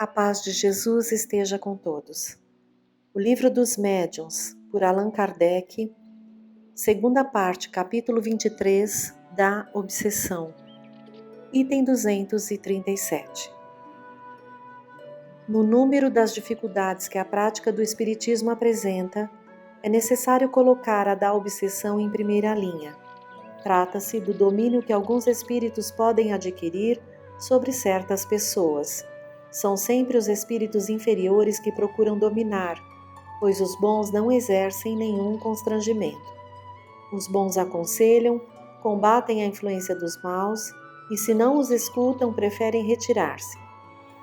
A paz de Jesus esteja com todos. O Livro dos Médiuns, por Allan Kardec, segunda parte, capítulo 23, da obsessão, item 237. No número das dificuldades que a prática do Espiritismo apresenta, é necessário colocar a da obsessão em primeira linha. Trata-se do domínio que alguns espíritos podem adquirir sobre certas pessoas. São sempre os espíritos inferiores que procuram dominar, pois os bons não exercem nenhum constrangimento. Os bons aconselham, combatem a influência dos maus e, se não os escutam, preferem retirar-se.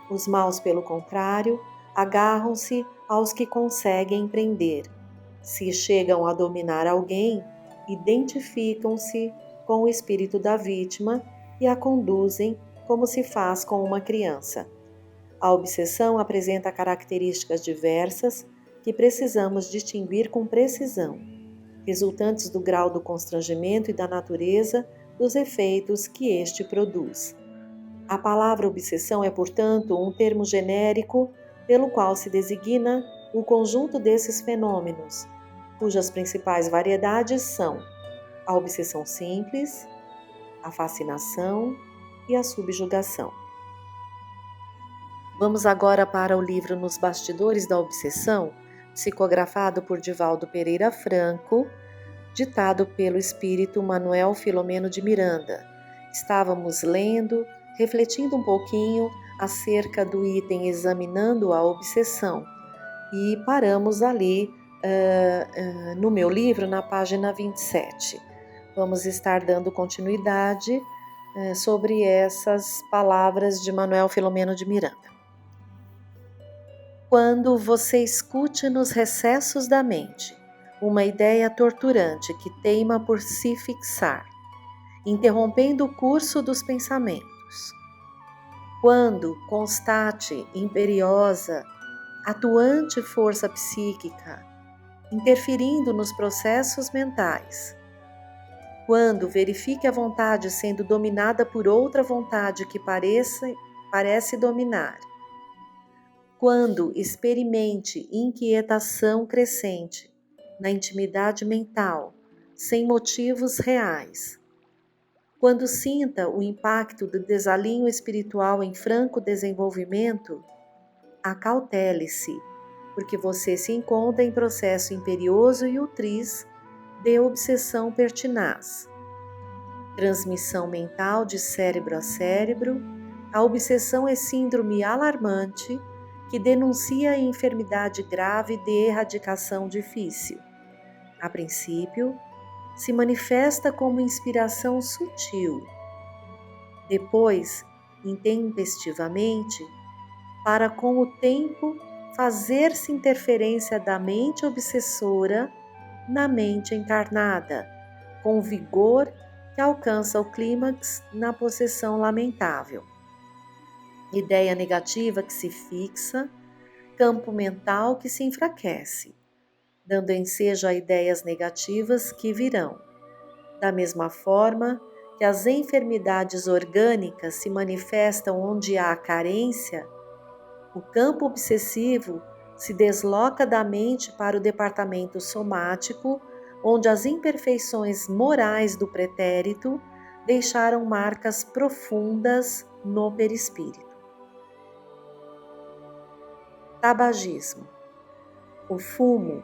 Os maus, pelo contrário, agarram-se aos que conseguem prender. Se chegam a dominar alguém, identificam-se com o espírito da vítima e a conduzem como se faz com uma criança. A obsessão apresenta características diversas que precisamos distinguir com precisão, resultantes do grau do constrangimento e da natureza dos efeitos que este produz. A palavra obsessão é, portanto, um termo genérico pelo qual se designa o conjunto desses fenômenos, cujas principais variedades são a obsessão simples, a fascinação e a subjugação. Vamos agora para o livro Nos Bastidores da Obsessão, psicografado por Divaldo Pereira Franco, ditado pelo espírito Manuel Filomeno de Miranda. Estávamos lendo, refletindo um pouquinho acerca do item examinando a obsessão e paramos ali no meu livro, na página 27. Vamos estar dando continuidade sobre essas palavras de Manuel Filomeno de Miranda. Quando você escute nos recessos da mente uma ideia torturante que teima por se fixar, interrompendo o curso dos pensamentos, quando constate imperiosa, atuante força psíquica, interferindo nos processos mentais, quando verifique a vontade sendo dominada por outra vontade que parece dominar, quando experimente inquietação crescente na intimidade mental, sem motivos reais, quando sinta o impacto do desalinho espiritual em franco desenvolvimento, acautele-se, porque você se encontra em processo imperioso e utriz de obsessão pertinaz. Transmissão mental de cérebro a cérebro, a obsessão é síndrome alarmante que denuncia a enfermidade grave de erradicação difícil. A princípio, se manifesta como inspiração sutil. Depois, intempestivamente, para com o tempo fazer-se interferência da mente obsessora na mente encarnada, com vigor que alcança o clímax na possessão lamentável. Ideia negativa que se fixa, campo mental que se enfraquece, dando ensejo a ideias negativas que virão. Da mesma forma que as enfermidades orgânicas se manifestam onde há carência, o campo obsessivo se desloca da mente para o departamento somático, onde as imperfeições morais do pretérito deixaram marcas profundas no perispírito. Tabagismo. O fumo,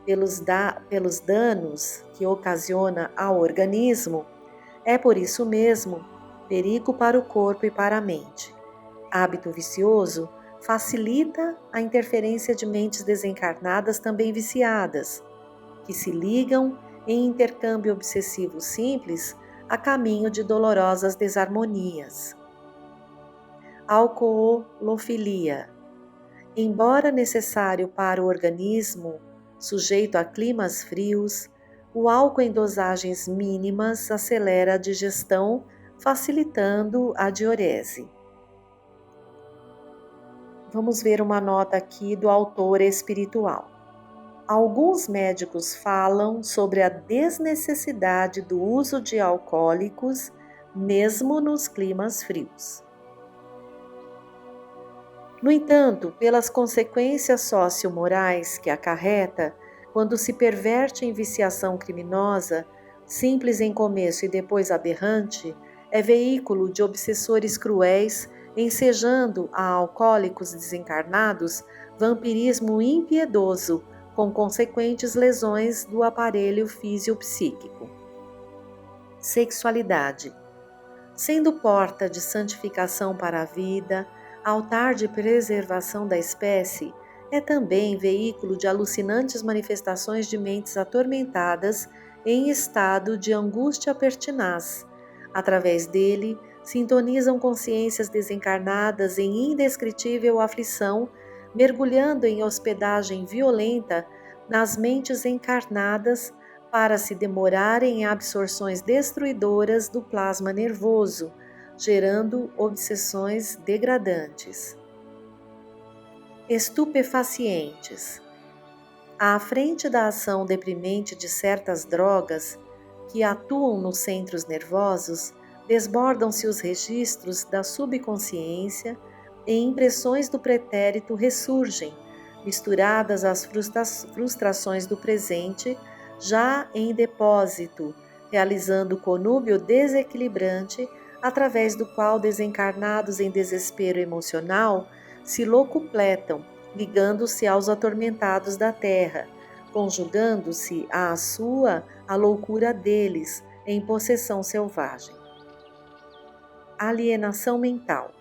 pelos danos que ocasiona ao organismo, é por isso mesmo perigo para o corpo e para a mente. Hábito vicioso facilita a interferência de mentes desencarnadas também viciadas, que se ligam em intercâmbio obsessivo simples a caminho de dolorosas desarmonias. Alcoolofilia. Embora necessário para o organismo, sujeito a climas frios, o álcool em dosagens mínimas acelera a digestão, facilitando a diurese. Vamos ver uma nota aqui do autor espiritual. Alguns médicos falam sobre a desnecessidade do uso de alcoólicos, mesmo nos climas frios. No entanto, pelas consequências sociomorais que acarreta, quando se perverte em viciação criminosa, simples em começo e depois aberrante, é veículo de obsessores cruéis, ensejando a alcoólicos desencarnados vampirismo impiedoso, com consequentes lesões do aparelho fisiopsíquico. Sexualidade. Sendo porta de santificação para a vida, altar de preservação da espécie, é também veículo de alucinantes manifestações de mentes atormentadas em estado de angústia pertinaz. Através dele, sintonizam consciências desencarnadas em indescritível aflição, mergulhando em hospedagem violenta nas mentes encarnadas para se demorarem em absorções destruidoras do plasma nervoso, gerando obsessões degradantes. Estupefacientes. À frente da ação deprimente de certas drogas que atuam nos centros nervosos, desbordam-se os registros da subconsciência e impressões do pretérito ressurgem, misturadas às frustrações do presente, já em depósito, realizando conúbio desequilibrante através do qual desencarnados em desespero emocional se locupletam, ligando-se aos atormentados da terra, conjugando-se à sua a loucura deles em possessão selvagem. Alienação mental.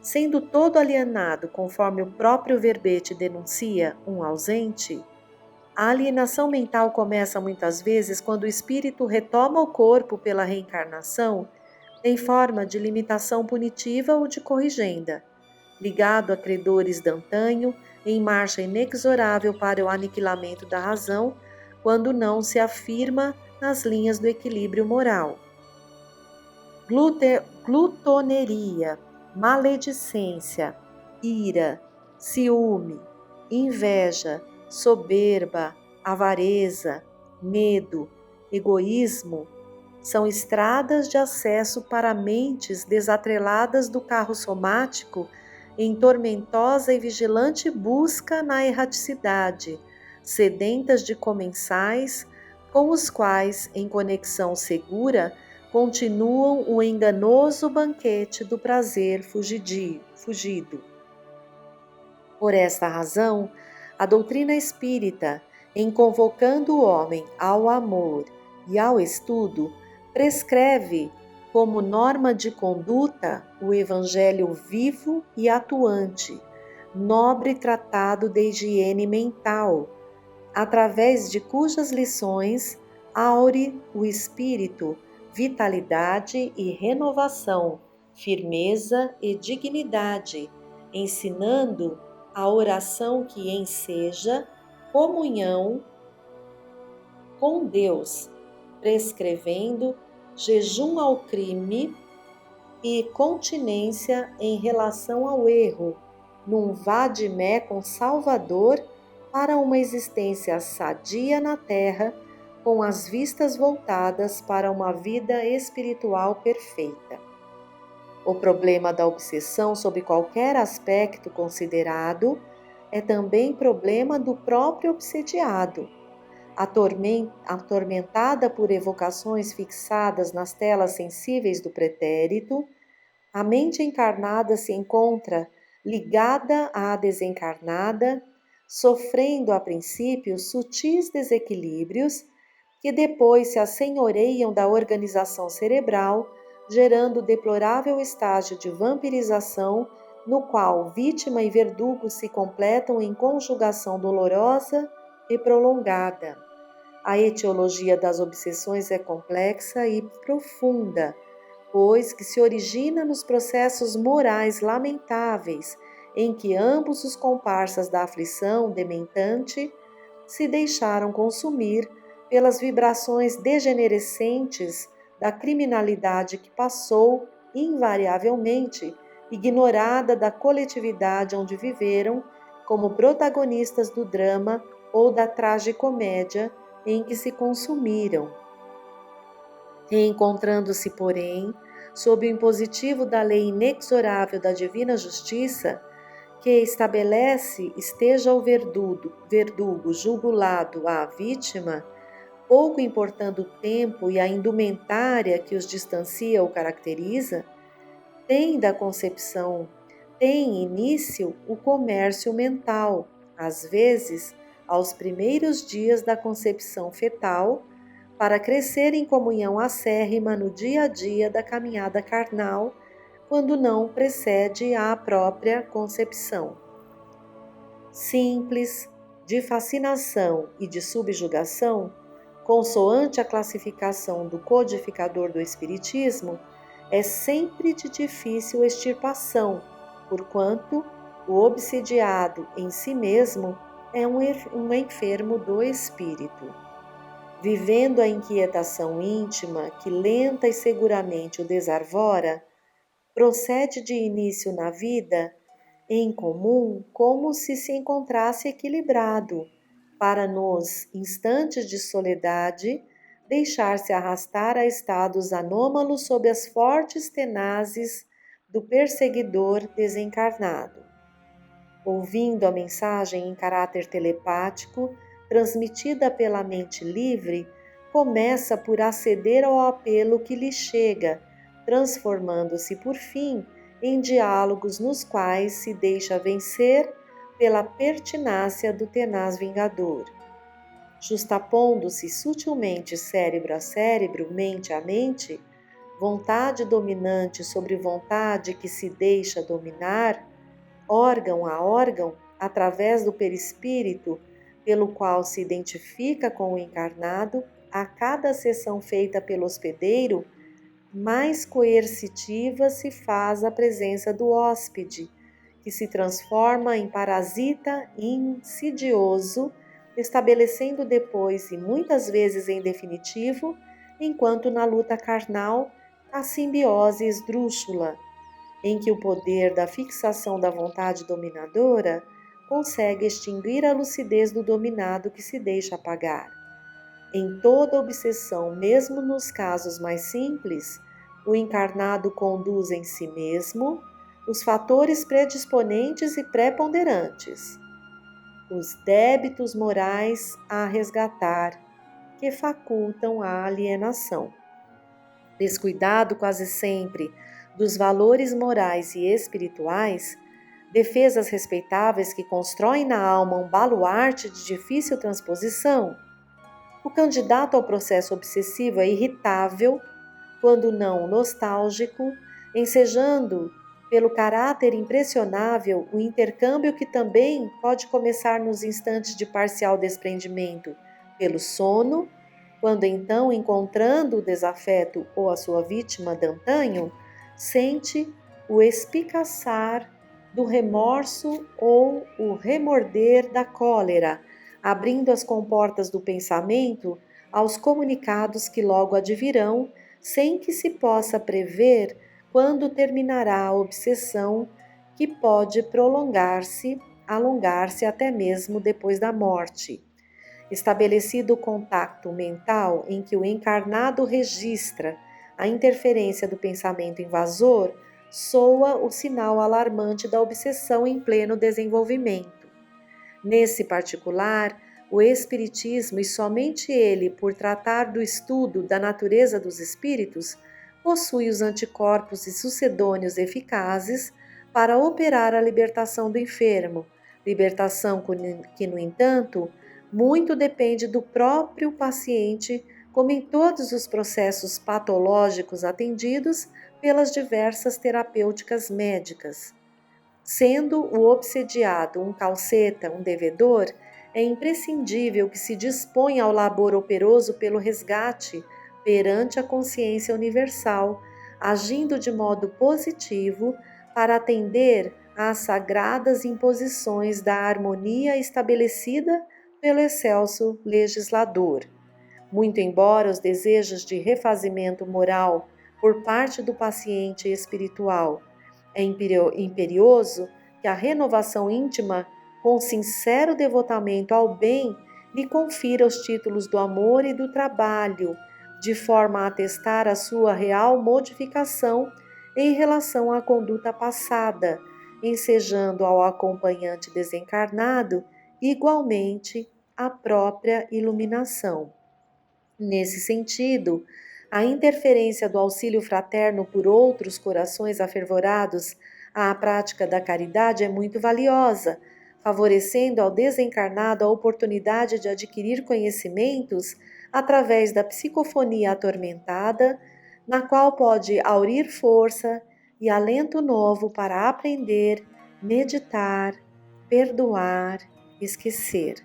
Sendo todo alienado, conforme o próprio verbete denuncia, um ausente, a alienação mental começa muitas vezes quando o espírito retoma o corpo pela reencarnação em forma de limitação punitiva ou de corrigenda, ligado a credores d'antanho, em marcha inexorável para o aniquilamento da razão, quando não se afirma nas linhas do equilíbrio moral. Glutoneria, maledicência, ira, ciúme, inveja, soberba, avareza, medo, egoísmo, são estradas de acesso para mentes desatreladas do carro somático em tormentosa e vigilante busca na erraticidade, sedentas de comensais, com os quais, em conexão segura, continuam o enganoso banquete do prazer fugido. Por esta razão, a doutrina espírita, em convocando o homem ao amor e ao estudo, prescreve como norma de conduta o evangelho vivo e atuante, nobre tratado de higiene mental, através de cujas lições aure o espírito vitalidade e renovação, firmeza e dignidade, ensinando a oração que enseja comunhão com Deus, prescrevendo jejum ao crime e continência em relação ao erro, num vade-mecum salvador para uma existência sadia na terra, com as vistas voltadas para uma vida espiritual perfeita. O problema da obsessão, sob qualquer aspecto considerado, é também problema do próprio obsediado. Atormentada por evocações fixadas nas telas sensíveis do pretérito, a mente encarnada se encontra ligada à desencarnada, sofrendo a princípio sutis desequilíbrios que depois se assenhoreiam da organização cerebral, gerando deplorável estágio de vampirização, no qual vítima e verdugo se completam em conjugação dolorosa e prolongada. A etiologia das obsessões é complexa e profunda, pois que se origina nos processos morais lamentáveis, em que ambos os comparsas da aflição dementante se deixaram consumir pelas vibrações degenerescentes da criminalidade que passou, invariavelmente, ignorada da coletividade onde viveram, como protagonistas do drama ou da tragicomédia em que se consumiram. Encontrando-se, porém, sob o impositivo da lei inexorável da divina justiça, que estabelece esteja o verdugo jugulado à vítima, pouco importando o tempo e a indumentária que os distancia ou caracteriza, tem início o comércio mental, às vezes aos primeiros dias da concepção fetal, para crescer em comunhão acérrima no dia a dia da caminhada carnal, quando não precede à própria concepção. Simples, de fascinação e de subjugação, consoante a classificação do codificador do Espiritismo, é sempre de difícil extirpação, porquanto o obsidiado em si mesmo é um enfermo do espírito. Vivendo a inquietação íntima que lenta e seguramente o desarvora, procede de início na vida, em comum, como se encontrasse equilibrado, para nos instantes de soledade deixar-se arrastar a estados anômalos sob as fortes tenazes do perseguidor desencarnado. Ouvindo a mensagem em caráter telepático, transmitida pela mente livre, começa por aceder ao apelo que lhe chega, transformando-se por fim em diálogos nos quais se deixa vencer pela pertinácia do tenaz vingador. Justapondo-se sutilmente cérebro a cérebro, mente a mente, vontade dominante sobre vontade que se deixa dominar, órgão a órgão, através do perispírito, pelo qual se identifica com o encarnado, a cada sessão feita pelo hospedeiro, mais coercitiva se faz a presença do hóspede, que se transforma em parasita insidioso, estabelecendo depois, e muitas vezes em definitivo, enquanto na luta carnal, a simbiose esdrúxula, em que o poder da fixação da vontade dominadora consegue extinguir a lucidez do dominado que se deixa apagar. Em toda obsessão, mesmo nos casos mais simples, o encarnado conduz em si mesmo os fatores predisponentes e preponderantes, os débitos morais a resgatar, que facultam a alienação. Descuidado quase sempre dos valores morais e espirituais, defesas respeitáveis que constroem na alma um baluarte de difícil transposição, o candidato ao processo obsessivo é irritável, quando não nostálgico, ensejando pelo caráter impressionável o intercâmbio que também pode começar nos instantes de parcial desprendimento pelo sono, quando então, encontrando o desafeto ou a sua vítima d'antanho, sente o espicaçar do remorso ou o remorder da cólera, abrindo as comportas do pensamento aos comunicados que logo advirão, sem que se possa prever quando terminará a obsessão, que pode alongar-se até mesmo depois da morte. Estabelecido o contato mental em que o encarnado registra a interferência do pensamento invasor, soa o sinal alarmante da obsessão em pleno desenvolvimento. Nesse particular, o Espiritismo, e somente ele, por tratar do estudo da natureza dos espíritos, possui os anticorpos e sucedônios eficazes para operar a libertação do enfermo, libertação que, no entanto, muito depende do próprio paciente, como em todos os processos patológicos atendidos pelas diversas terapêuticas médicas. Sendo o obsediado um calceta, um devedor, é imprescindível que se disponha ao labor operoso pelo resgate perante a consciência universal, agindo de modo positivo para atender às sagradas imposições da harmonia estabelecida pelo excelso legislador. Muito embora os desejos de refazimento moral por parte do paciente espiritual é imperioso que a renovação íntima, com sincero devotamento ao bem, lhe confira os títulos do amor e do trabalho, de forma a atestar a sua real modificação em relação à conduta passada, ensejando ao acompanhante desencarnado igualmente a própria iluminação. Nesse sentido, a interferência do auxílio fraterno por outros corações afervorados à prática da caridade é muito valiosa, favorecendo ao desencarnado a oportunidade de adquirir conhecimentos através da psicofonia atormentada, na qual pode aurir força e alento novo para aprender, meditar, perdoar, esquecer.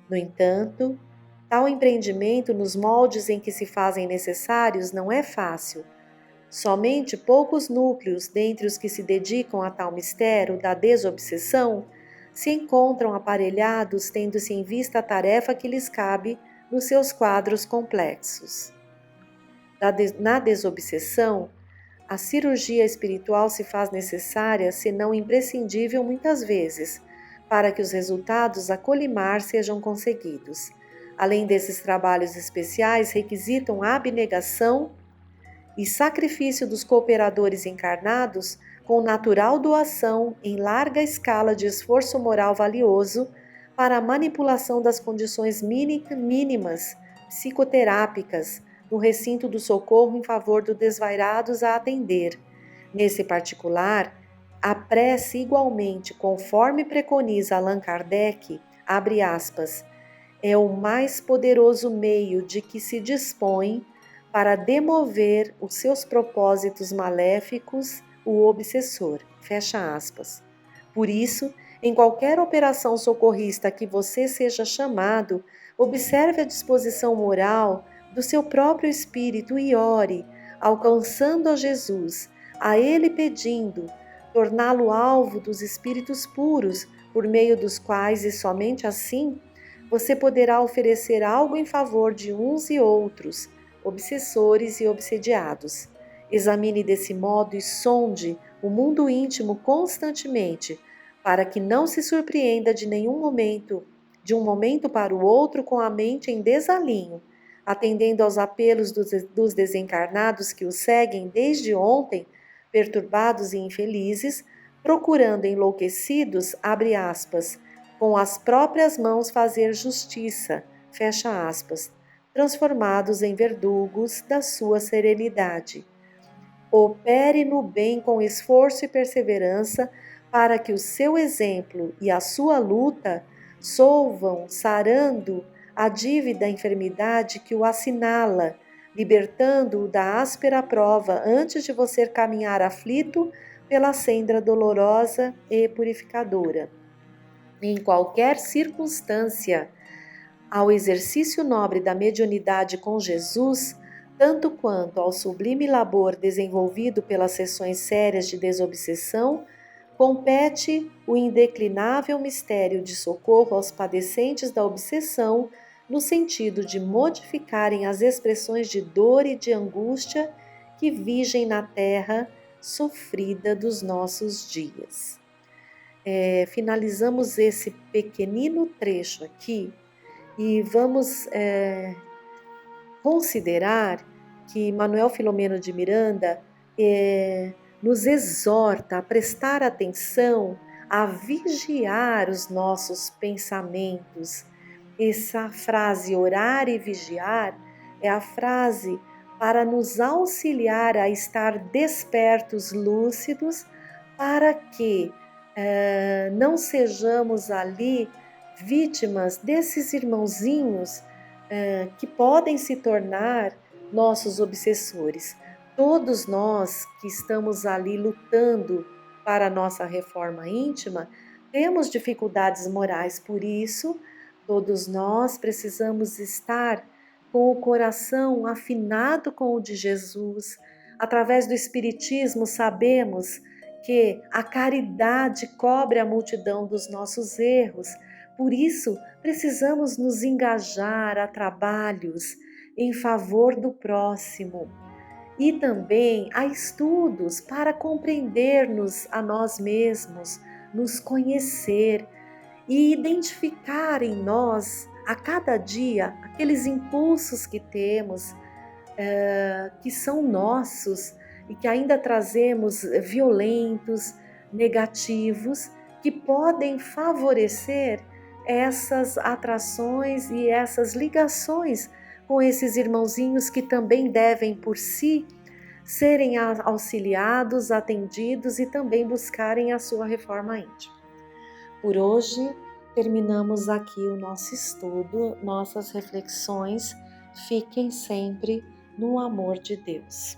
No entanto, tal empreendimento nos moldes em que se fazem necessários não é fácil. Somente poucos núcleos dentre os que se dedicam a tal mistério da desobsessão se encontram aparelhados tendo-se em vista a tarefa que lhes cabe nos seus quadros complexos. Na desobsessão, a cirurgia espiritual se faz necessária, se não imprescindível muitas vezes, para que os resultados a colimar sejam conseguidos. Além desses trabalhos especiais, requisitam a abnegação e sacrifício dos cooperadores encarnados com natural doação em larga escala de esforço moral valioso para a manipulação das condições mínimas psicoterápicas no recinto do socorro em favor dos desvairados a atender. Nesse particular, a prece igualmente, conforme preconiza Allan Kardec, abre aspas, é o mais poderoso meio de que se dispõe para demover os seus propósitos maléficos o obsessor. Fecha aspas. Por isso, em qualquer operação socorrista a que você seja chamado, observe a disposição moral do seu próprio espírito e ore, alcançando a Jesus, a Ele pedindo, torná-lo alvo dos espíritos puros, por meio dos quais e somente assim você poderá oferecer algo em favor de uns e outros, obsessores e obsediados. Examine desse modo e sonde o mundo íntimo constantemente, para que não se surpreenda de um momento para o outro com a mente em desalinho, atendendo aos apelos dos desencarnados que o seguem desde ontem, perturbados e infelizes, procurando enlouquecidos, abre aspas, com as próprias mãos fazer justiça, fecha aspas, transformados em verdugos da sua serenidade. Opere no bem com esforço e perseverança para que o seu exemplo e a sua luta solvam, sarando a dívida enfermidade que o assinala, libertando-o da áspera prova antes de você caminhar aflito pela senda dolorosa e purificadora. Em qualquer circunstância, ao exercício nobre da mediunidade com Jesus, tanto quanto ao sublime labor desenvolvido pelas sessões sérias de desobsessão, compete o indeclinável mistério de socorro aos padecentes da obsessão, no sentido de modificarem as expressões de dor e de angústia que vigem na terra sofrida dos nossos dias. Finalizamos esse pequenino trecho aqui e vamos considerar que Manuel Filomeno de Miranda nos exorta a prestar atenção, a vigiar os nossos pensamentos. Essa frase, orar e vigiar, é a frase para nos auxiliar a estar despertos, lúcidos, para que não sejamos ali vítimas desses irmãozinhos que podem se tornar nossos obsessores. Todos nós que estamos ali lutando para a nossa reforma íntima, temos dificuldades morais, por isso, todos nós precisamos estar com o coração afinado com o de Jesus. Através do Espiritismo, sabemos que a caridade cobre a multidão dos nossos erros. Por isso, precisamos nos engajar a trabalhos em favor do próximo. E também a estudos para compreendermos a nós mesmos, nos conhecer e identificar em nós, a cada dia, aqueles impulsos que temos, que são nossos e que ainda trazemos violentos, negativos que podem favorecer essas atrações e essas ligações com esses irmãozinhos que também devem por si serem auxiliados, atendidos e também buscarem a sua reforma íntima. Por hoje, terminamos aqui o nosso estudo, nossas reflexões. Fiquem sempre no amor de Deus.